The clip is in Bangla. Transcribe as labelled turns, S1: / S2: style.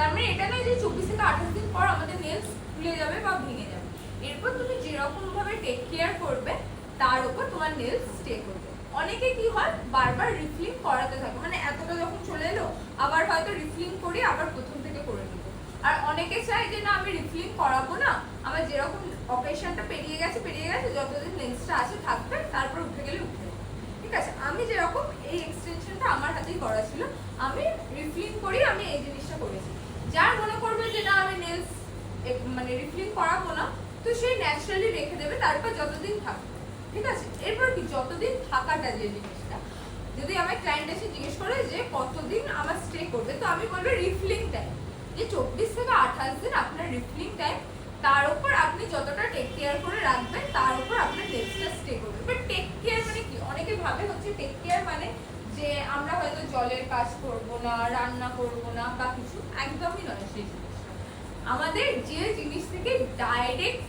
S1: তার মানে এটা নয় যে 24 থেকে 28 দিন পর আমাদের নেলস খুলে যাবে বা ভেঙে যাবে। এরপর তুমি যেরকম ভাবে টেক কেয়ার করবে তার উপর তোমার নেলস স্টে করবে। অনেকে কি হয় বারবার রিফিলিং করাতে থাকে, মানে এতটা যখন চলে এলো আবার হয়তো রিফিলিং করি আবার প্রথম থেকে করে নেবো। আর অনেকে চায় যে না আমি রিফিলিং করাবো না, আমার যেরকম অপারেশনটা পেরিয়ে গেছে যতদিন নেলসটা আছে থাকবে, তারপর উঠে গেলে উঠে যাবে। ঠিক আছে, আমি যেরকম এই এক্সটেনশনটা আমার হাতেই করা ছিল, আমি রিফিলিং করি, আমি এই জিনিসটা করেছি। যার মনে করবে যে না আমি নেলস মানে রিফিলিং করাবো না, তো সে ন্যাচারালি রেখে দেবে, তারপর যতদিন থাকবে। ঠিক আছে, এরপর কি যতদিন থাকাটা যে জিনিসটা, যদি আমার ক্লায়েন্ট এসে জিজ্ঞেস করে যে কতদিন আমার স্টে করবে, তো আমি বলবো রিফিলিং টাইম, যে 24 থেকে 28 দিন আপনার রিফিলিং টাইম, তার উপর আপনি যতটা টেক কেয়ার করে রাখবেন তার উপর আপনার নেক্সটটা স্টে করবে। বাট টেক কেয়ার মানে কি, অনেকে ভাবে হচ্ছে টেক কেয়ার মানে যে আমরা হয়তো জলের কাজ করব না, রান্না করব না বা কিছু, একদমই নয় সেই জিনিসটা। আমাদের যে জিনিস থেকে ডাইরেক্ট